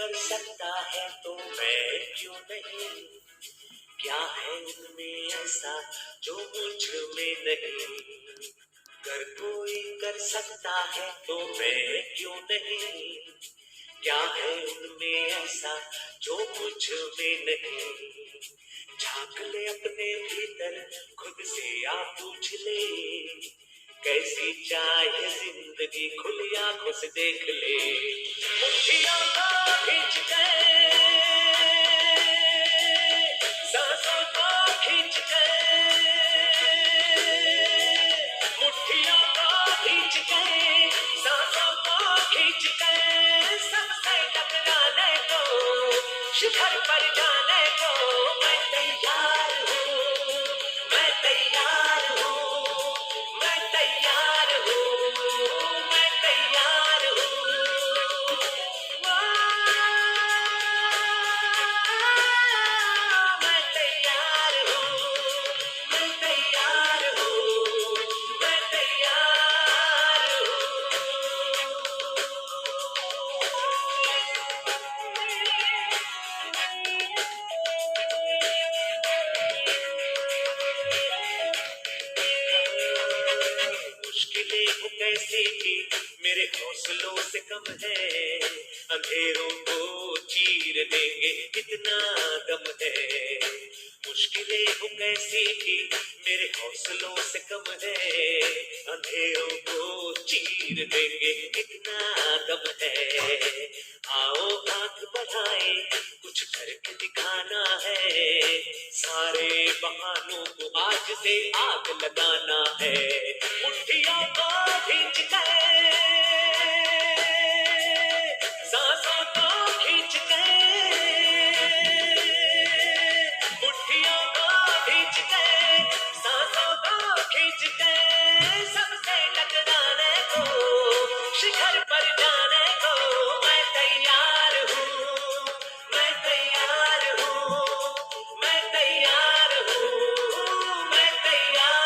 कर सकता है तो मैं क्यों नहीं, क्या है उनमें ऐसा जो मुझ में नहीं, अगर कोई कर सकता है तो मैं क्यों नहीं, क्या है उनमें ऐसा जो मुझ में नहीं, झांक ले अपने भीतर खुद से आप पूछ ले, कैसी चाहे जिंदगी खुली आंखों से देख ले, मुट्ठियों को खींच के सांसों को खींच के, मुट्ठियों को खींच के सांसों को खींच के, सबसे टकराने को शिखर पर जाने को मैं तैयार हूँ, मैं तैयार हूँ, मैं तैयार हूँ, मैं तैयार हूँ, मैं तैयार हूँ, मैं तैयार हूँ, मैं तैयार मुश्किलें हो कैसी थी मेरे हौसलों से कम है, अंधेरों को चीर देंगे कितना दम है, मुश्किलें हो कैसी थी मेरे हौसलों से कम है, अंधेरों को चीर देंगे कितना दम है, आओ हाथ बढ़ाए कुछ करके दिखाना है, सारे बहानों को आज से आग लगाना है, मुट्ठियों को खींच के सांसों को खींच के, मुट्ठियों को खींच के सांसों को खींच के, सबसे टकराने को शिखर पर जाने को मैं तैयार हूँ, मैं तैयार हूँ, मैं तैयार हूँ, मैं तैयार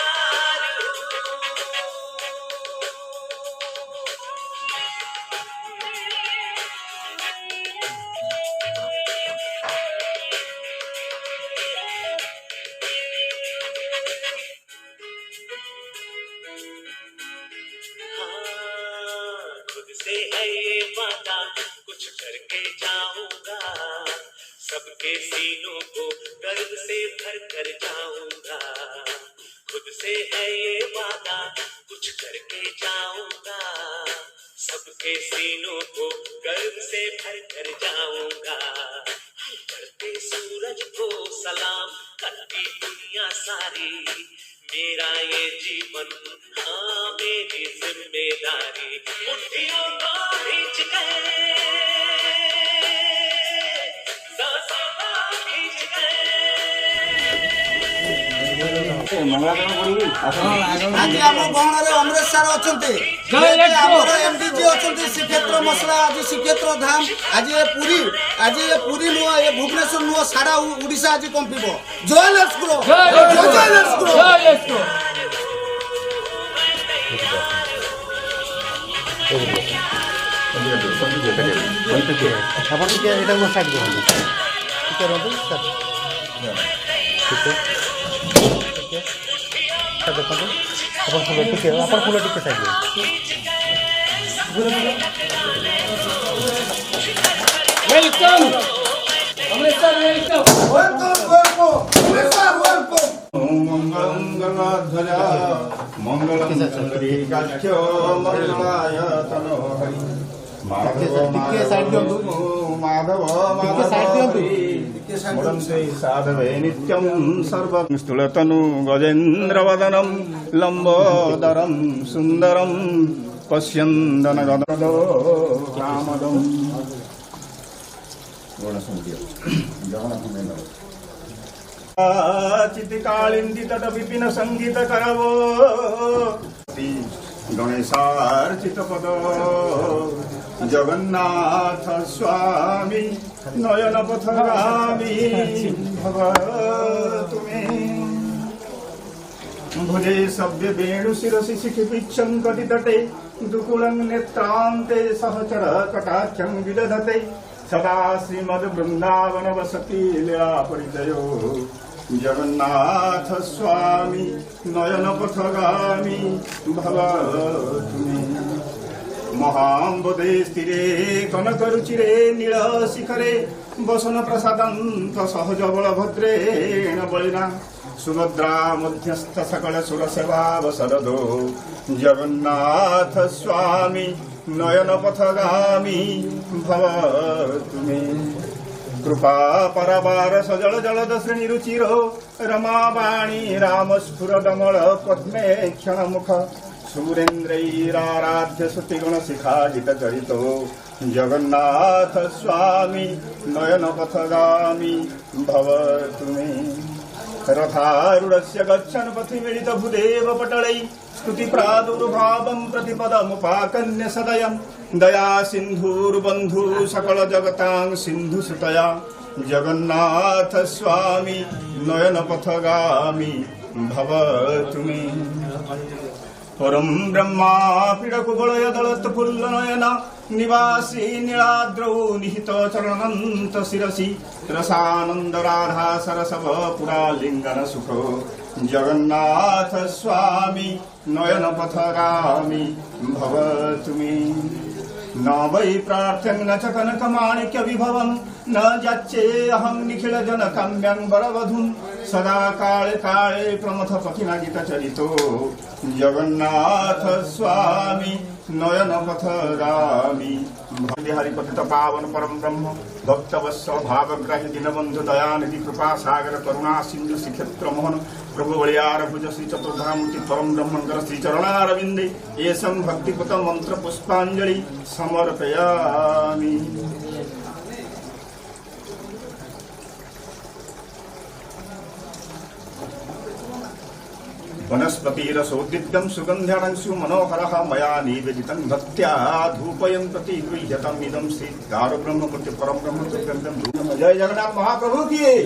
हाँ, खुद से है ये वादा कुछ करके जाऊंगा, सबके सीनों को गर्व से भर कर जाऊंगा, खुद से है ये वादा कुछ करके जाऊंगा, सबके सीनों को गर्व से भर कर जाऊंगा, करते सूरज को सलाम करती दुनिया सारी, मेरा ये जीवन हाँ मेरी जिम्मेदारी, मुट्ठियों को खींच के सांसों को खींच के, आज आम गहन अमरेश सार अच्छा एमडीजी अच्छा श्रीक्षेत्र मसला आज श्रीक्षेत्र धाम आज ये पुरी नुह ये भुवनेश्वर नुह सारा ओडिशा आज कंपिब जय लेट्स ग्रो जय let's grow welcome Amaresh sir मंगलाध्वजा मंगलकाक्ष्य मंगलाय तनोहरि माधव मुरंसे साधवे नित्यं सर्वं स्थूलतनु गजेन्द्रवदनं लंबोदरं सुंदरं पश्यन्दनगदो कामदं चितिकालिंदी तट विपिन संगीत करवो गणेशार्चित पद जगन्नाथ स्वामी नयन पथगामी भव तुम्हें भुजे सभ्य वेणु शिरसि शिखि पिच्छं कटि तटे दुकुलं नेत्रान्ते सहचर कटाक्षं विदधते सदा श्रीमद् वृंदावन वसति लीला परिचयो जगन्नाथ स्वामी नयन पथगामी भव तुमे महाम्बुदे स्थिरे कनकरुचिरे नील शिखरे वसन प्रसादंत सहज बलभद्रेण बलिना सुभद्रा मध्यस्थ सकल सुर सेवावसरदो जगन्नाथ स्वामी नयन पथगामी भव तुमे कृपा परवार सजल जलद श्रेणी रुचिरो रमावाणी राम स्फुर दमल पद्मे क्षण मुख सुरेन्द्रैराराध्य सुतिगुण शिखाजित चरितो जगन्नाथ स्वामी नयन पथगामी भव तुमे रथारूढस्य गच्छन् पथि मिलित भूदेव पटलै स्तुति प्रादुर्भावं प्रतिपदमुपाकन्य सदयं दया सिन्धुर्बन्धु सकल जगतां सिन्धु सुतया जगन्नाथ स्वामी नयन पथगामी भव तुमे परम ब्रह्मा पीडकुबलय दलत पुल्लनयन निवासी नीलाद्रौ निहित चरणनंत शिरसि रसानंद राधा सरसव पुरालिंगन सुख जगन्नाथ स्वामी नयन पथगामी भव तुमे न वै प्रार्थ्यं न च कनकमाणिक्य विभवं न जाच्ये अहं निखिल जन काम्यं बलवधूं सदा काले काले प्रमथ पथिनागित चरितो जगन्नाथ स्वामी नयन पथगामी बिहारी पतित पावन परम ब्रह्म भक्तवत्सल भावग्राही दीनबंधु दयानिधि कृपा सागर करुणा सिंधु श्रीक्षेत्र मोहन प्रभु बलियार भुज श्री चतुर्धामूर्ति परम ब्रह्मंकर श्री चरणारविंदे येषं भक्तिपुत मंत्र पुष्पांजलि समर्पयामि। वनस्पतिरसोद्दिग्धं सुगन्धानं सुमनोहरः मया निवेदितं भक्त्या धूपयं प्रति गृह्यतम् इदं श्री दारु ब्रह्ममूर्ति परम ब्रह्म सुगन्धं धूपं। जय जगन्नाथ महाप्रभु की जय।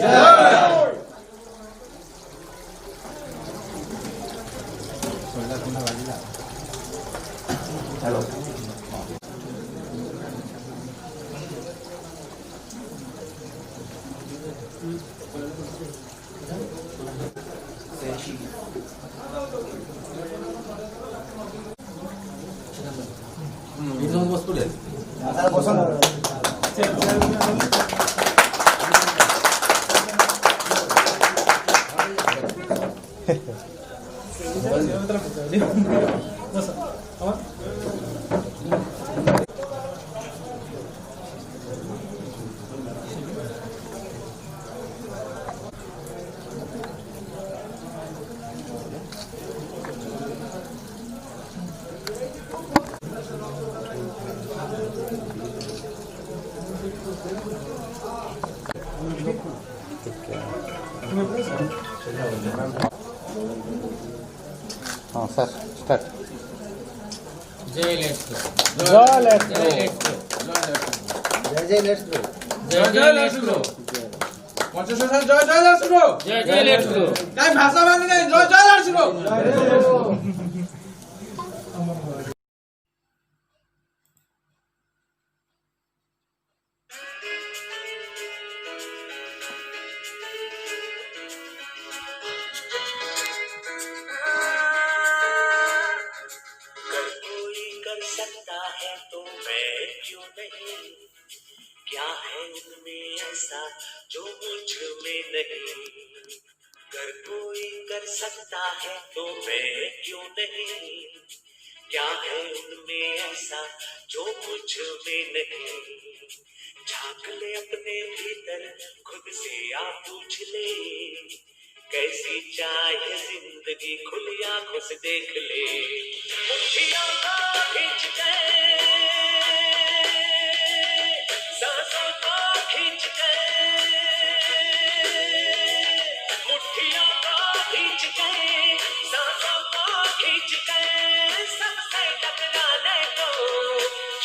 हेलो हाँ सर स्टार्ट। जय लेट्स गो जय लेट्स गो जय लेट्स गो जय लेट्स गो পঞ্চাশ জয় জয় let's go Joy Joy let's go কাই ভাষা মানে নাই জয় জয় লেটস গো क्या है उनमें ऐसा जो मुझ में नहीं, अगर कोई कर सकता है तो मैं क्यों नहीं, क्या है उनमें ऐसा जो मुझ में नहीं, झांक ले अपने भीतर खुद से आप पूछ ले, कैसी चाहे जिंदगी खुली आंखों से देख ले, मुट्ठियों को खींच के सांसों को खींच के मुट्ठियों को खींच के सांसों को खींच के सबसे टकराने को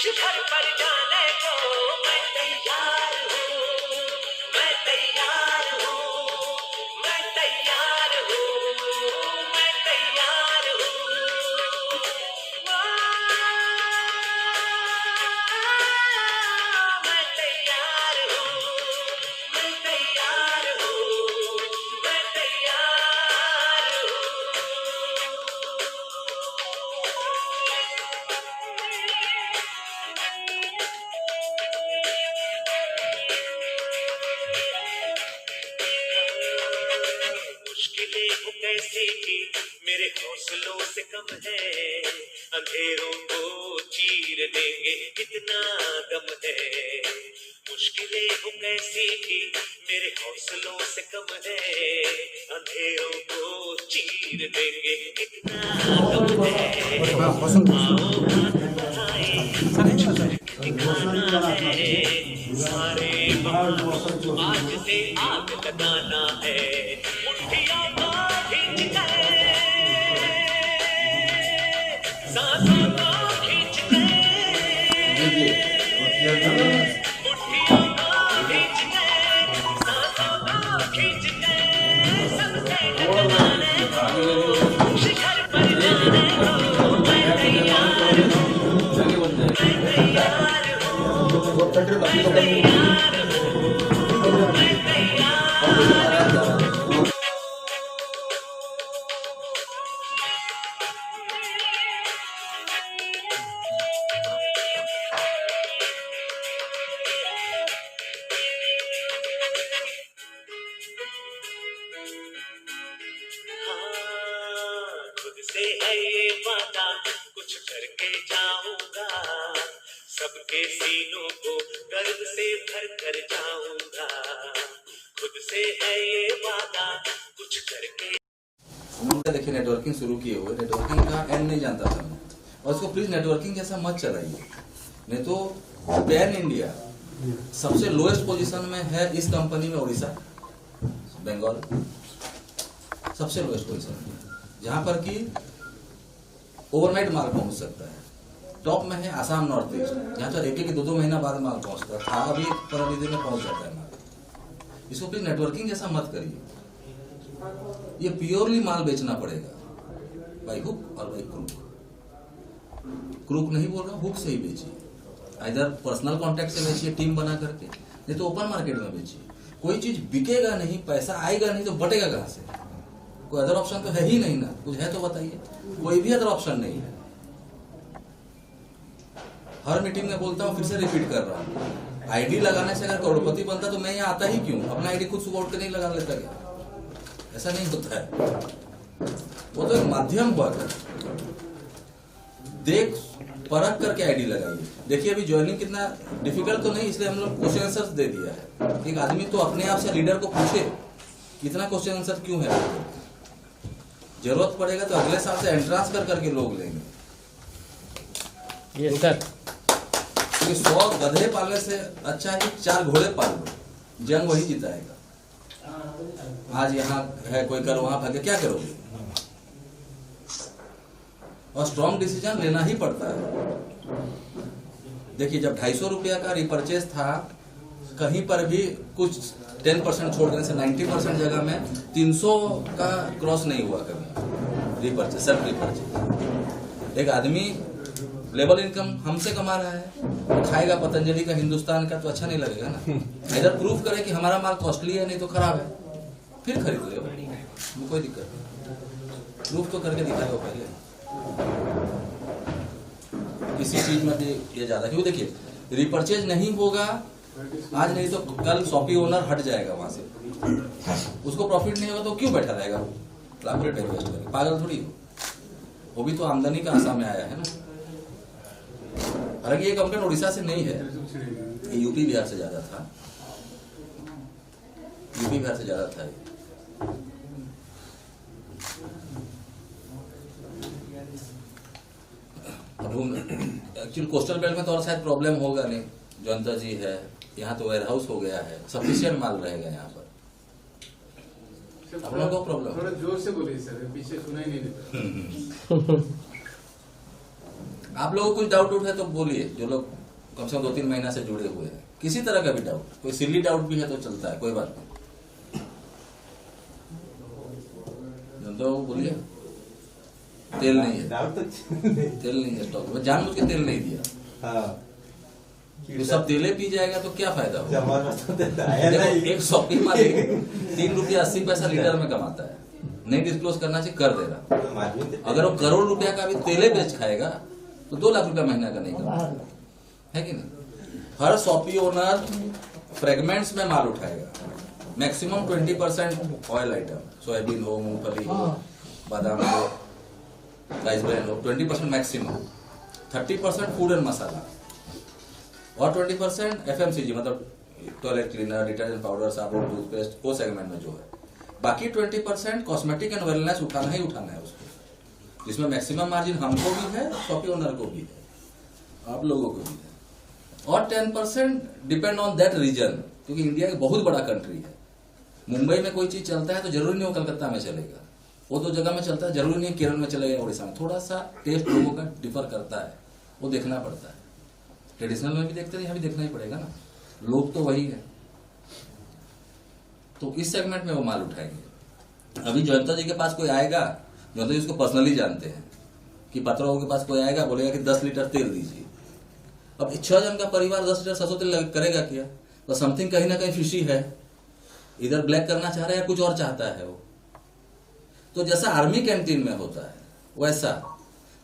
शिखर पर जाने को मैं तैयार हूँ, मैं तैयार हूँ, मैं तैयार हूँ, मैं तैयार हूँ, मैं तैयार हो कैसे कि मेरे हौसलों से कम है, अंधेरों को चीर देंगे कितना दम है। मुश्किलें हो कैसी कि मेरे हौसलों से कम है, अंधेरों को चीर देंगे कितना दम है। आओ हाथ बढ़ाए, दिखाना है सारे आज से आग लगाना है, मुट्ठियों को खींच कर, सांसों को खींच कर, मुट्ठियों को खींच कर, सांसों को खींच कर, सबसे टकराने को, शिखर पर जाने को, मैं तैयार हूँ, मैं तैयार हूँ, मैं तैयार हूँ। खुद से है ये वादा, कुछ करके जाऊंगा, सबके सीनों को गर्व से भर कर जाऊंगा। खुद से है ये वादा, कुछ करके। देखिए नेटवर्किंग शुरू किए हुए, नेटवर्किंग का एंड नहीं जानता था मैं, और उसको प्लीज नेटवर्किंग जैसा मत चलाइए, नहीं तो पैन इंडिया सबसे लोएस्ट पोजीशन में है इस कंपनी में उड़ीसा, बंगाल सबसे लोएस्ट पोजीशन में, जहां पर कि ओवरनाइट माल पहुंच सकता है। टॉप में है आसाम नॉर्थ ईस्ट, जहां तो एक 2 महीना बाद माल पहुंचता था, अभी 15 दिन में पहुंच जाता है माल। इसको प्लीज नेटवर्किंग जैसा मत करिए, ये प्योरली माल बेचना पड़ेगा बाई हुक और बाई क्रूक। क्रूक नहीं बोल रहा, हुक से ही बेचिए, इधर पर्सनल कॉन्टेक्ट से बेचिए टीम बना करके, नहीं तो ओपन मार्केट में बेचिए। कोई चीज बिकेगा नहीं, पैसा आएगा नहीं तो बटेगा कहां से? कोई अदर ऑप्शन तो है ही नहीं ना, कुछ है तो बताइए। कोई भी अदर ऑप्शन नहीं है। हर मीटिंग में बोलता हूँ, फिर से रिपीट कर रहा हूँ, आईडी लगाने से अगर करोड़पति बनता तो मैं यहाँ आता ही क्यों? अपना आईडी खुद सुबह उठ के नहीं लगा लेता क्या? ऐसा नहीं होता है, वो तो एक माध्यम हुआ था। देख परख करके आईडी लगाइए। देखिए अभी ज्वाइनिंग कितना डिफिकल्ट तो नहीं, इसलिए हम लोग क्वेश्चन आंसर दे दिया है। एक आदमी तो अपने आप से लीडर को पूछे कितना क्वेश्चन आंसर क्यों है, जरूरत पड़ेगा तो अगले साल से एंट्रांस कर करके लोग लेंगे। ये सर 100 गधे पालने से अच्छा है कि 4 घोड़े पाल लो, जंग वही जिताएगा। आज यहाँ है कोई, कल वहां भागे, क्या करोगे? और स्ट्रॉन्ग डिसीजन लेना ही पड़ता है। देखिए जब 250 रुपया का रिपर्चेज था, कहीं पर भी कुछ 10% छोड़ देने से 90% जगह में 300 का क्रॉस नहीं हुआ कभी रिपर्चेज, सेल्फ रिपर्चेज। एक आदमी लेवल इनकम हमसे कमा रहा है, खाएगा पतंजलि का, हिंदुस्तान का, तो अच्छा नहीं लगेगा ना। इधर प्रूफ करे कि हमारा माल कॉस्टली है, नहीं तो खराब है, फिर खरीद ले, कोई दिक्कत नहीं। प्रूफ तो करके दिखाएगा पहले। किसी चीज में भी ये ज्यादा, क्यों देखिए रिपर्चेज नहीं होगा आज, नहीं तो कल शॉपी ओनर हट जाएगा वहां से, उसको प्रॉफिट नहीं होगा तो क्यों बैठा रहेगा? लाख रुपए इन्वेस्ट करेगा, पागल थोड़ी हो। वो भी तो आमदनी का आशा में आया है ना। हालांकि ये कंप्लेंट उड़ीसा से नहीं है, ये यूपी बिहार से ज्यादा था, यूपी बिहार से ज्यादा था। एक्चुअली कोस्टल बेल्ट में तो और शायद प्रॉब्लम होगा नहीं, जयंता जी है यहाँ, तो वेयर हाउस हो गया है, सफिशिएंट माल रहेगा यहाँ पर। आप लोगों को प्रॉब्लम, थोड़ा जोर से बोलिए सर, पीछे सुनाई नहीं देता। आप लोगों को कुछ डाउट है तो बोलिए, जो लोग कम से कम 2-3 महीना से जुड़े हुए हैं, किसी तरह का भी डाउट, कोई सिली डाउट भी है तो चलता है, कोई बात नहीं। तो बोलिए, तेल नहीं है, तेल नहीं है स्टॉक में, जानबूझ के तेल नहीं दिया, तो सब तेले पी जाएगा तो क्या फायदा होगा? देखो एक शॉपिंग मालिक 3 रुपया 80 पैसा लीटर में कमाता है, नहीं डिस्क्लोज करना चाहिए, कर दे रहा। अगर वो करोड़ रुपया का भी तेले बेच खाएगा तो 2 लाख रुपया महीना का नहीं कमाता है कि नहीं? हर शॉपी ओनर फ्रेगमेंट्स में माल उठाएगा, मैक्सिमम 20% ऑयल आइटम, सोयाबीन हो, मूंगफली हो, बादाम हो, राइस ब्रान हो, 20% मैक्सिमम, 30% फूड एंड मसाला और 20% FMCG, मतलब टॉयलेट क्लीनर, डिटर्जेंट पाउडर, साबुन, टूथपेस्ट, वो सेगमेंट में जो है। बाकी 20% कॉस्मेटिक एंड वेलनेस उठाना ही उठाना है उसको, जिसमें मैक्सिमम मार्जिन हमको भी है, शॉपी ओनर को भी है, आप लोगों को भी है, और 10% डिपेंड ऑन दैट रीजन, क्योंकि इंडिया एक बहुत बड़ा कंट्री है। मुंबई में कोई चीज चलता है तो जरूरी नहीं वो कलकत्ता में चलेगा, वो दो जगह में चलता है, जरूरी नहीं केरल में चलेगा, उड़ीसा में। थोड़ा सा टेस्ट लोगों का डिफर करता है, वो देखना पड़ता है। ट्रेडिशनल में भी देखते हैं, यहाँ भी देखना ही पड़ेगा ना, लोग तो वही है। तो इस सेगमेंट में वो माल उठाएंगे। अभी जयंता जी के पास कोई आएगा, जयंता जी उसको पर्सनली जानते हैं कि पत्रों के पास कोई आएगा, बोलेगा कि 10 लीटर तेल दीजिए। अब 6 जन का परिवार 10 लीटर सरसों तेल करेगा क्या? तो समथिंग कहीं ना कहीं फिशी है, इधर ब्लैक करना चाह रहा है या कुछ और चाहता है वो। तो जैसा आर्मी कैंटीन में होता है, वैसा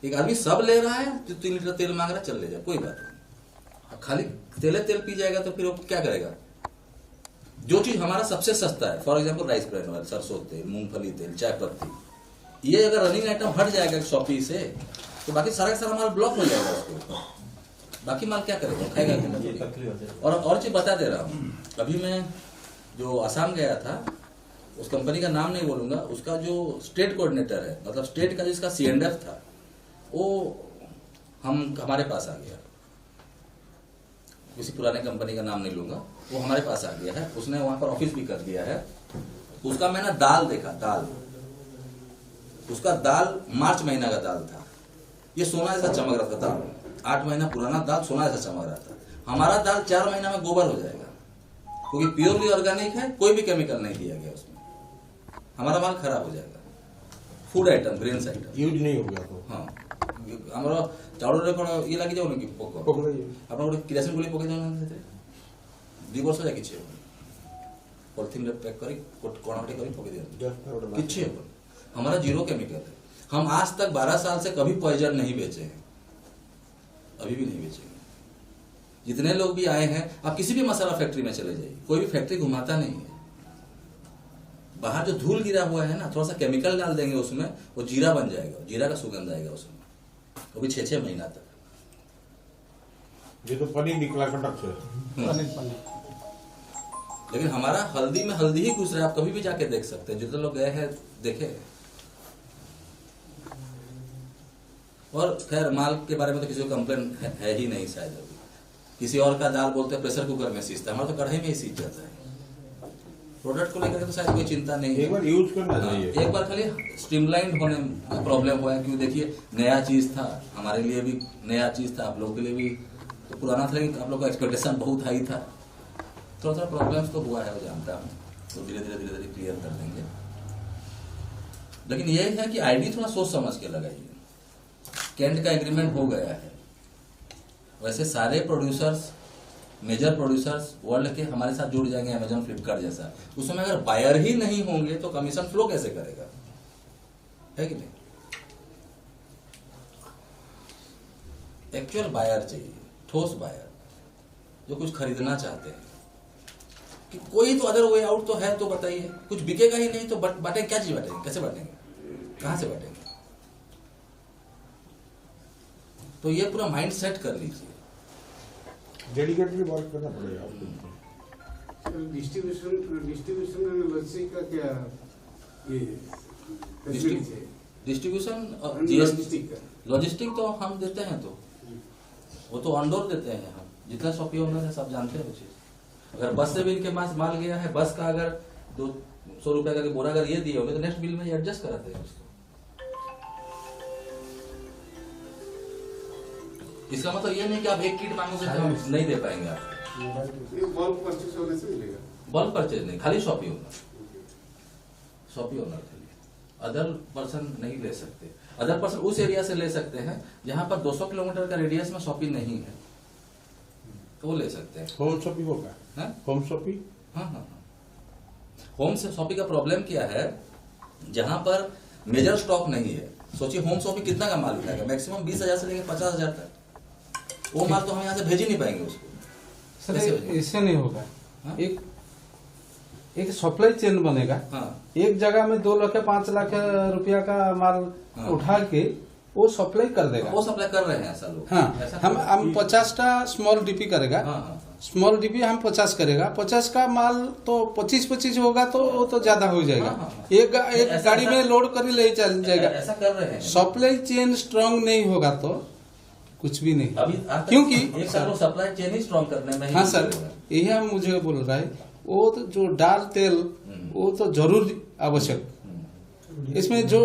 एक आदमी सब ले रहा है, तो 3 लीटर तेल मांग रहा है, चल ले जाए, कोई बात नहीं। खाली तेल पी जाएगा तो फिर वो क्या करेगा? जो चीज हमारा सबसे सस्ता है, for example rice bran oil, सरसों तेल, मूंगफली तेल, चाय पत्ती, ये अगर रनिंग आइटम हट जाएगा शॉपी से, तो बाकी सारा का सारा माल ब्लॉक हो जाएगा उसके ऊपर। बाकी माल क्या करेगा? खाएगा कि? और चीज बता दे रहा हूँ, अभी मैं जो असम गया था, उस कंपनी का नाम नहीं बोलूंगा, उसका जो स्टेट कोऑर्डिनेटर है, मतलब स्टेट का जिसका CNF था, वो हमारे पास आ गया। किसी पुराने कंपनी का नाम नहीं लूंगा, वो हमारे पास आ गया है, उसने वहां पर ऑफिस भी कर दिया है। उसका मैंने दाल देखा, दाल, उसका दाल मार्च महीना का दाल था, ये सोना जैसा चमक रहा था दाल, 8 महीना पुराना दाल सोना जैसा चमक रहा था। हमारा दाल 4 महीना में गोबर हो जाएगा, क्योंकि प्योरली ऑर्गेनिक है, कोई भी केमिकल नहीं दिया गया उसमें। हमारा माल खराब हो जाएगा। Food item, grains item use नहीं हो गया तो हाँ ଆମର ଚାଉଳରେ କ'ଣ ଇଏ ଲାଗି ଯାଉନି କି ପୋକ? ଆପଣ ଗୋଟେ କିରାସିନ ଗୋଳି ପକେଇ ଦେଉନାହାନ୍ତି ସେଥିରେ, 2 ବର୍ଷ ଯାଏ କିଛି ହେବନି। पॉलिथीन पैक करी कोणावटी करी पके दिया, किच्छी है। हमारा 0 केमिकल है। हम आज तक 12 साल से कभी पॉइजन नहीं बेचे हैं, अभी भी नहीं बेचेंगे। जितने लोग भी आए हैं, आप किसी भी मसाला फैक्ट्री में चले जाइए, कोई भी फैक्ट्री घुमाता नहीं है। बाहर जो धूल गिरा हुआ है ना, थोड़ा सा केमिकल डाल देंगे उसमें, वो जीरा बन जाएगा, जीरा का सुगंध आएगा उसमें, वो भी 6-6 महीना तक। ये तो पनीर निकला कटक से। लेकिन हमारा हल्दी में हल्दी ही घुस रहा है, आप कभी भी जाके देख सकते हैं, जितने लोग गए हैं देखे। और खैर माल के बारे में तो किसी को कंप्लेन है ही नहीं शायद अभी। किसी और का दाल बोलते हैं प्रेशर कुकर में सीजता है, हमारा तो कढ़ाई में ही सीज जाता है। प्रोडक्ट को लेकर तो शायद कोई चिंता नहीं है, एक बार यूज करना चाहिए। एक बार खाली स्ट्रीमलाइन होने में प्रॉब्लम हुआ है, क्यों देखिए नया चीज था, हमारे लिए भी नया चीज था, आप लोगों के लिए भी तो पुराना था, लेकिन आप लोग का एक्सपेक्टेशन बहुत हाई था। थोड़ा थोड़ा प्रॉब्लम्स तो हुआ है, वो जानता हूँ, तो धीरे धीरे क्लियर कर देंगे। लेकिन ये है कि आईडी थोड़ा सोच समझ के लगाइए। कैंट का एग्रीमेंट हो गया है, वैसे सारे प्रोड्यूसर्स, मेजर प्रोड्यूसर्स वर्ल्ड के हमारे साथ जुड़ जाएंगे, अमेजन, फ्लिपकार्ट जैसा। उसमें अगर बायर ही नहीं होंगे तो कमीशन फ्लो कैसे करेगा, है कि नहीं? एक्चुअल बायर चाहिए, ठोस बायर जो कुछ खरीदना चाहते हैं। कि कोई तो अदर वे आउट तो है तो बताइए, कुछ बिकेगा ही नहीं तो बांटेंगे, क्या चीज बांटेंगे, कैसे बांटेंगे, कहां से बांटेंगे? तो ये पूरा माइंड सेट कर लीजिए। डेडिकेटली वर्क करना पड़ेगा आपको। डिस्ट्रीब्यूशन लॉजिस्टिक का क्या ये फैसिलिटी है? डिस्ट्रीब्यूशन लॉजिस्टिक तो हम देते हैं, तो वो तो ऑन डोर देते हैं हम, जितना शॉपी ओनर है सब जानते हैं वो चीज। अगर बस से भी इनके पास माल गया है, बस का अगर 200 रुपए का बोरा अगर ये दिए होंगे तो नेक्स्ट बिल में एडजस्ट कराते हैं उसको। इसका मतलब ये नहीं कि आप एक किट मांगोगे तो हम नहीं दे पाएंगे आपको। ये बल्क परचेज होने से मिलेगा? बल्क परचेज नहीं, खाली शॉपी ओनर, शॉपी ओनर के लिए, अदर पर्सन नहीं ले सकते। अदर पर्सन उस एरिया से ले सकते हैं जहां पर 200 किलोमीटर का रेडियस में शॉपी नहीं है, तो वो ले सकते हैं। होम शॉपिंग होगा, होम शॉपिंग। हाँ। होम से शॉपिंग का प्रॉब्लम क्या है, जहां पर मेजर स्टॉक नहीं है। सोचिए होम शॉपिंग कितना का माल उठाएगा, मैक्सिमम 20,000 से लेकर 50,000 तक। वो माल तो हम यहाँ से भेज ही नहीं पाएंगे उसको। सर इससे नहीं होगा। हाँ? एक एक सप्लाई चेन बनेगा। हाँ। एक जगह में 2 लाख 5 लाख रुपया का माल हाँ। उठा के वो सप्लाई कर देगा। वो सप्लाई कर रहे हैं ऐसा लोग। हाँ, ऐसा हम 50 स्मॉल डीपी करेगा। हाँ। स्मॉल डीपी हम 50 करेगा। 50 का माल तो 25 होगा तो वो तो ज्यादा हो जाएगा। हाँ। एक ऐसा- गाड़ी में लोड कर ले चल जाएगा। ऐसा कर रहे हैं। सप्लाई चेन स्ट्रांग नहीं होगा तो कुछ भी नहीं। अभी आज तक क्योंकि एक साल लोग सप्लाई चेन ही स्ट्रॉन्ग करने में ही हाँ सर, लगे हुए हैं। यही हम मुझे बोल रहा है। वो तो जो डाल तेल वो तो जरूर आवश्यक। इसमें जो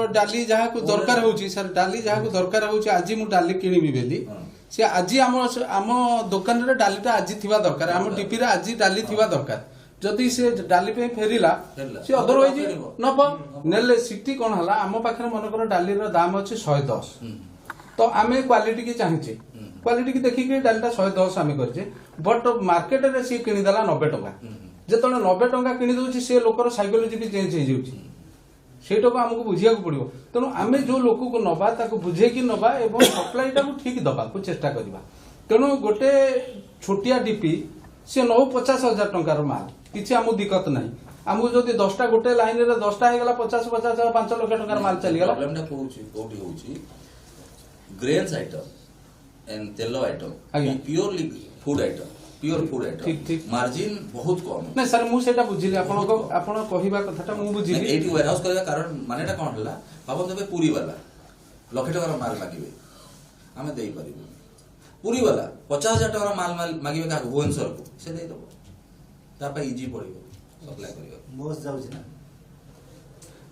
डाली जहाँ को दरकार होची सर, डाली जहाँ को दरकार होची आज मु डाली किनिबी बेली से आज आम दुकान रे डालीटा आज थिबा दरकार, आम डीपी रे आज डाली थिबा दरकार। जदि से डाली पे फेरिला से अदरवाइज नब नेले सिटी कोन हला आम पाखरे मन कर डाली रो दाम अछि 110 तो आमे क्वालिटी की चाहिए। क्वालिटी की देखिक डालीटा 110 आमे करजे, बट मार्केट रे सी किनि दला 90 टका। जेतने 90 टका किनि दउछि से लोकर साइकोलॉजी भी चेंज हो जाउछि। सेटा को हमको बुझिया को पड़िबो। तेणु आमे जो लोक को नबा ताको बुझे कि नबा एवं सप्लाई टा को ठीक दबा को चेष्टा करबा। तेणु गोटे छोटिया डीपी से 50,000 टंकार माल किछि हमु दिक्कत नाही। हमको जदि 10टा गोटे लाइन रे 10टा हे गला 50 5 लाख टंकार माल चली गला। प्रॉब्लम टा कोठी होची ग्रेन्स आइटम एंड तेलो item purely food item pure food item ठीक। मार्जिन बहुत कम। नहीं सर मु सेटा बुझिली आपण कहबा कथाटा मु बुझिली। एटी वेयर हाउस करबा कारण मानेटा कोन हला बाबा देबे पूरी वाला लखे टका माल मागिबे हमें देई परिबो। पूरी वाला 50,000 टका माल मागिबे का भुवनेश्वर को से देई दबो तापा इजी पड़िबो सप्लाई करियो बस जाउछि ना।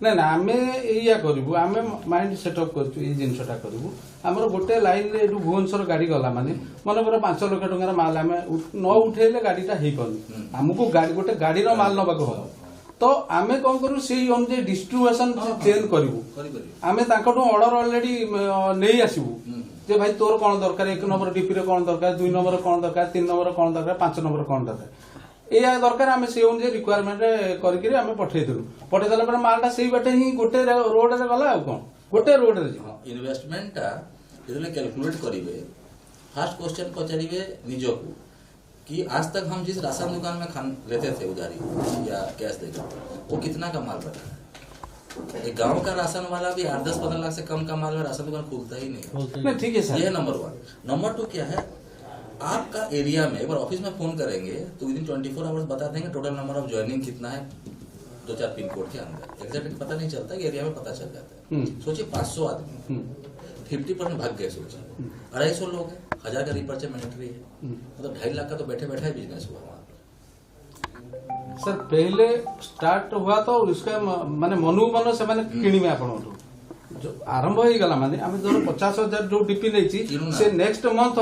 ना ना आमे एया करिबु, आमे माइंड सेटअप करछु ए जिंसटा करिबु। हमर गोटे लाइन रे एडु भुवनेश्वर गाड़ी गला माने मन पर 5 लाख टका माल आमे न उठेले गाड़ीटा हेई पनी। हमको गाड़ी गोटे गाड़ी रो माल नबा को हो तो आमे कोन करू सेही अनुजे डिस्ट्रीब्यूशन चेंज करिबु। आमे तांकटो ऑर्डर ऑलरेडी नेई आसीबु जे भाई तोर कोन दरकार, 1 नंबर डीपी रे कोन दरकार, 2 नंबर कोन दरकार, 3 नंबर कोन दरकार, 5 नंबर कोन दरकार। एया दरकार आमे से अनुजे रिक्वायरमेंट करके आमे पठेई देलु। पठेई देला पर मालटा सेही बाटे ही गोटे रोड रे गला आ कोन गोटे रोड रे इन्वेस्टमेंट टा इतने कैलकुलेट करिवे। फर्स्ट क्वेश्चन पचारिवे निजो को कि आज तक हम जिस राशन दुकान में खान लेते थे उधारी या कैश देकर वो कितना का माल रखा है। एक गांव का राशन वाला भी 8-10-15 लाख से कम का माल में राशन दुकान खुलता ही नहीं। ठीक है सर। ये नंबर 1। नंबर 2 क्या है, आपका एरिया में एक बार ऑफिस में फोन करेंगे तो विदिन 24 आवर्स बता देंगे टोटल नंबर ऑफ ज्वाइनिंग कितना है 2-4 पिन कोड के अंदर। एग्जैक्ट पता नहीं चलता कि एरिया में पता चल जाता है। सोचिए 500 आदमी 50% भाग गए। सोचिए 250 लोग हैं, 1000 का रिपर्चर मैंडेटरी है, मतलब 2.5 लाख का तो बैठे बैठे बिजनेस हुआ वहां सर। पहले स्टार्ट हुआ तो उसका माने मनु मन से माने किनिमे आपण जो आरंभ हो गला माने आमे जो 50,000 जो डीपी लेछि से नेक्स्ट मंथ